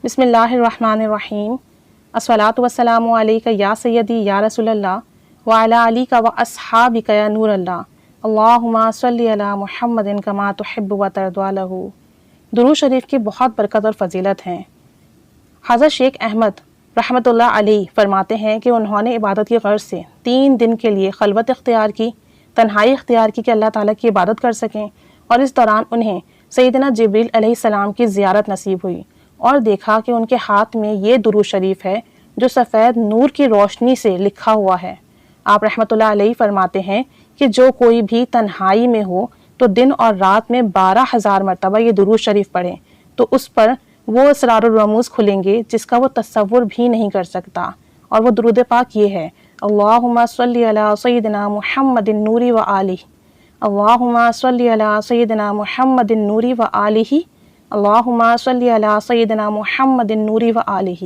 بسم اللہ الرحمن الرحیم، الصلاۃ والسلام علیک یا سیدی یا رسول اللہ وعلی علیک و اصحابک یا نور اللہ، اللہم صلی علی محمد کما تحب و ترضی لہ۔ درود شریف کی بہت برکت اور فضیلت ہیں۔ حضرت شیخ احمد رحمۃ اللہ علیہ فرماتے ہیں کہ انہوں نے عبادت کی غرض سے 3 دن کے لیے خلوت اختیار کی، تنہائی اختیار کی کہ اللہ تعالیٰ کی عبادت کر سکیں، اور اس دوران انہیں سیدنا جبریل علیہ السلام کی زیارت نصیب ہوئی اور دیکھا کہ ان کے ہاتھ میں یہ درود شریف ہے جو سفید نور کی روشنی سے لکھا ہوا ہے۔ آپ رحمۃ اللہ علیہ فرماتے ہیں کہ جو کوئی بھی تنہائی میں ہو تو دن اور رات میں 12,000 مرتبہ یہ درود شریف پڑھیں تو اس پر وہ اسرار الرموز کھلیں گے جس کا وہ تصور بھی نہیں کر سکتا، اور وہ درود پاک یہ ہے: اللہم صلی علی سیدنا محمد النوری و آلہ، اللہم صلی علی سیدنا محمد النوری و آلہ، اللہم صلی علی سیدنا محمد النوری و آلہ۔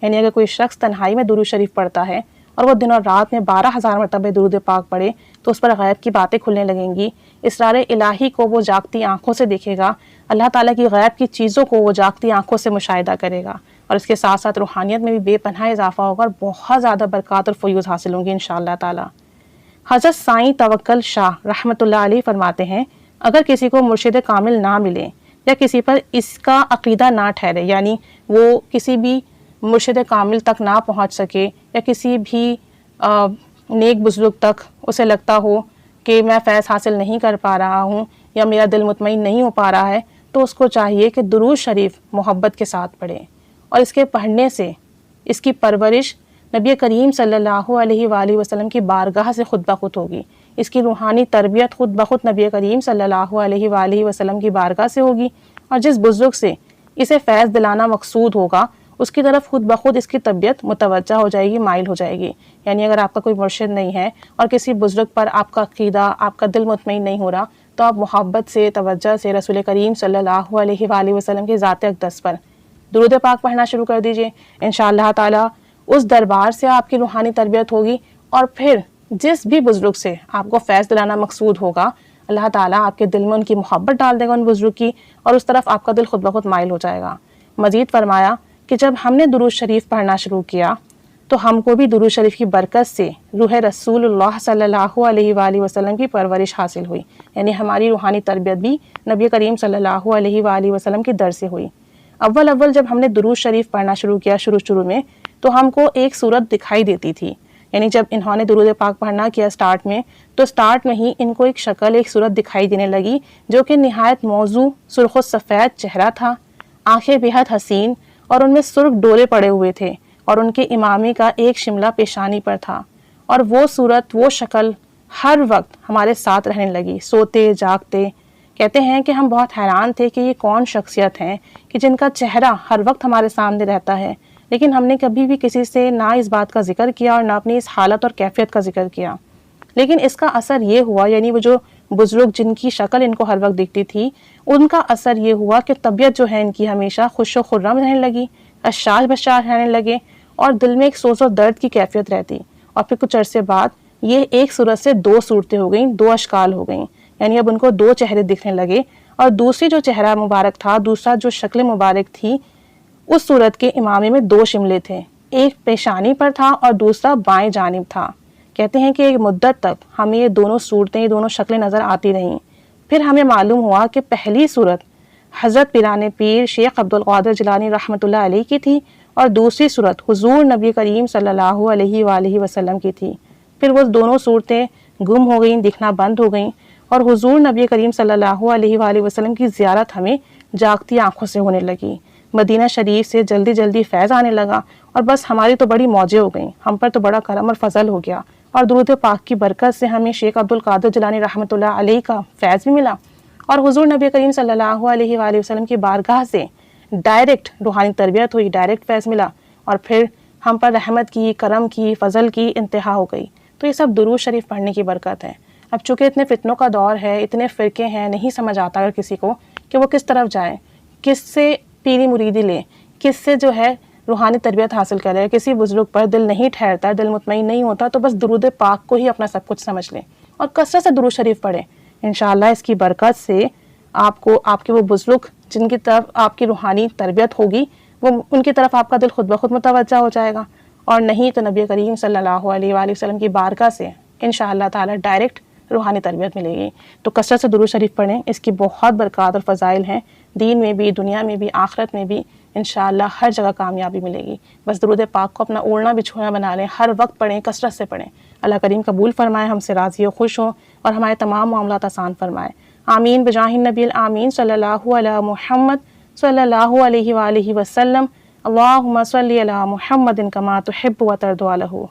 یعنی اگر کوئی شخص تنہائی میں درود شریف پڑھتا ہے اور وہ دن اور رات میں 12,000 مرتبہ درود پاک پڑھے تو اس پر غیب کی باتیں کھلنے لگیں گی، اسرار الہی کو وہ جاگتی آنکھوں سے دیکھے گا، اللہ تعالیٰ کی غیب کی چیزوں کو وہ جاگتی آنکھوں سے مشاہدہ کرے گا، اور اس کے ساتھ ساتھ روحانیت میں بھی بے پناہ اضافہ ہوگا اور بہت زیادہ برکات اور فیوز حاصل ہوں گی انشاءاللہ تعالیٰ۔ حضرت سائیں توکل شاہ رحمۃ اللہ علیہ فرماتے ہیں اگر کسی کو مرشد کامل نہ ملے یا کسی پر اس کا عقیدہ نہ ٹھہرے، یعنی وہ کسی بھی مرشد کامل تک نہ پہنچ سکے یا کسی بھی نیک بزرگ تک اسے لگتا ہو کہ میں فیض حاصل نہیں کر پا رہا ہوں یا میرا دل مطمئن نہیں ہو پا رہا ہے، تو اس کو چاہیے کہ درود شریف محبت کے ساتھ پڑھے، اور اس کے پڑھنے سے اس کی پرورش نبی کریم صلی اللہ علیہ وآلہ وسلم کی بارگاہ سے خود بخود ہوگی، اس کی روحانی تربیت خود بخود نبی کریم صلی اللہ علیہ وآلہ وسلم کی بارگاہ سے ہوگی، اور جس بزرگ سے اسے فیض دلانا مقصود ہوگا اس کی طرف خود بخود اس کی طبیعت متوجہ ہو جائے گی، مائل ہو جائے گی۔ یعنی اگر آپ کا کوئی مرشد نہیں ہے اور کسی بزرگ پر آپ کا عقیدہ، آپ کا دل مطمئن نہیں ہو رہا، تو آپ محبت سے، توجہ سے رسول کریم صلی اللہ علیہ وآلہ وسلم کی ذات اقدس پر درود پاک پڑھنا شروع کر دیجئے۔ انشاءاللہ تعالیٰ اس دربار سے آپ کی روحانی تربیت ہوگی، اور پھر جس بھی بزرگ سے آپ کو فیض دلانا مقصود ہوگا اللہ تعالیٰ آپ کے دل میں ان کی محبت ڈال دے گا، ان بزرگ کی، اور اس طرف آپ کا دل خود بخود مائل ہو جائے گا۔ مزید فرمایا کہ جب ہم نے درود شریف پڑھنا شروع کیا تو ہم کو بھی درود شریف کی برکت سے روح رسول اللہ صلی اللہ علیہ وآلہ وسلم کی پرورش حاصل ہوئی، یعنی ہماری روحانی تربیت بھی نبی کریم صلی اللہ علیہ وآلہ وسلم کی در سے ہوئی۔ اول جب ہم نے درود شریف پڑھنا شروع کیا شروع میں تو ہم کو ایک صورت دکھائی دیتی تھی، یعنی جب انہوں نے درود پاک پڑھنا کیا سٹارٹ میں ہی ان کو ایک شکل، ایک صورت دکھائی دینے لگی جو کہ نہایت موزوں، سرخ و سفید چہرہ تھا، آنکھیں بےحد حسین اور ان میں سرخ ڈورے پڑے ہوئے تھے، اور ان کے امامے کا ایک شملہ پیشانی پر تھا، اور وہ صورت، وہ شکل ہر وقت ہمارے ساتھ رہنے لگی، سوتے جاگتے۔ کہتے ہیں کہ ہم بہت حیران تھے کہ یہ کون شخصیت ہیں کہ جن کا چہرہ ہر وقت ہمارے سامنے رہتا ہے، لیکن ہم نے کبھی بھی کسی سے نہ اس بات کا ذکر کیا اور نہ اپنی اس حالت اور کیفیت کا ذکر کیا۔ لیکن اس کا اثر یہ ہوا، یعنی وہ جو بزرگ جن کی شکل ان کو ہر وقت دکھتی تھی، ان کا اثر یہ ہوا کہ طبیعت جو ہے ان کی ہمیشہ خوش و خرم رہنے لگی، اشاش بشاش رہنے لگے، اور دل میں ایک سوز و درد کی کیفیت رہتی، اور پھر کچھ عرصے بعد یہ ایک صورت سے 2 صورتیں ہو گئیں، 2 اشکال ہو گئیں، یعنی اب ان کو 2 چہرے دکھنے لگے، اور دوسری جو چہرہ مبارک تھا، دوسرا جو شکل مبارک تھی، اس صورت کے امامے میں 2 شملے تھے، ایک پیشانی پر تھا اور دوسرا بائیں جانب تھا۔ کہتے ہیں کہ ایک مدت تک ہمیں یہ دونوں صورتیں، یہ دونوں شکلیں نظر آتی رہیں، پھر ہمیں معلوم ہوا کہ پہلی صورت حضرت پیران پیر شیخ عبدالقادر جیلانی رحمۃ اللہ علیہ کی تھی، اور دوسری صورت حضور نبی کریم صلی اللہ علیہ وآلہ وسلم کی تھی۔ پھر وہ دونوں صورتیں گم ہو گئیں، دکھنا بند ہو گئیں، اور حضور نبی کریم صلی اللہ علیہ وآلہ وسلم کی زیارت ہمیں جاگتی آنکھوں سے ہونے لگی، مدینہ شریف سے جلدی جلدی فیض آنے لگا، اور بس ہماری تو بڑی موجیں ہو گئیں، ہم پر تو بڑا کرم اور فضل ہو گیا، اور درود پاک کی برکت سے ہمیں شیخ عبدالقادر جیلانی رحمۃ اللہ علیہ کا فیض بھی ملا، اور حضور نبی کریم صلی اللہ علیہ وآلہ وسلم کی بارگاہ سے ڈائریکٹ روحانی تربیت ہوئی، ڈائریکٹ فیض ملا، اور پھر ہم پر رحمت کی، کرم کی، فضل کی انتہا ہو گئی۔ تو یہ سب درود شریف پڑھنے کی برکت ہے۔ اب چونکہ اتنے فتنوں کا دور ہے، اتنے فرقے ہیں، نہیں سمجھ آتا اگر کسی کو کہ وہ کس طرف جائے، کس سے پیری مریدی لے، کس سے جو ہے روحانی تربیت حاصل کرے، کسی بزرگ پر دل نہیں ٹھہرتا، دل مطمئن نہیں ہوتا، تو بس درود پاک کو ہی اپنا سب کچھ سمجھ لیں اور کثرت سے درود شریف پڑھیں۔ انشاءاللہ اس کی برکت سے آپ کو آپ کے وہ بزرگ جن کی طرف آپ کی روحانی تربیت ہوگی، وہ ان کی طرف آپ کا دل خود بخود متوجہ ہو جائے گا، اور نہیں تو نبی کریم صلی اللہ علیہ وآلہ وسلم کی بارگاہ سے انشاءاللہ تعالی ڈائریکٹ روحانی تربیت ملے گی۔ تو کثرت سے درود شریف پڑھیں، اس کی بہت برکات اور فضائل ہیں، دین میں بھی، دنیا میں بھی، آخرت میں بھی، انشاءاللہ ہر جگہ کامیابی ملے گی۔ بس درود پاک کو اپنا اوڑھنا بچھونا بنا لیں، ہر وقت پڑھیں، کثرت سے پڑھیں۔ اللہ کریم قبول فرمائے، ہم سے راضی و خوش ہوں، اور ہمارے تمام معاملات آسان فرمائے۔ آمین بجاہ النبی الآمین صلی اللہ علی محمد صلی اللہ علیہ وآلہ وسلم۔ اللہم صلی علی محمد کما تحب و ترضی عنہ۔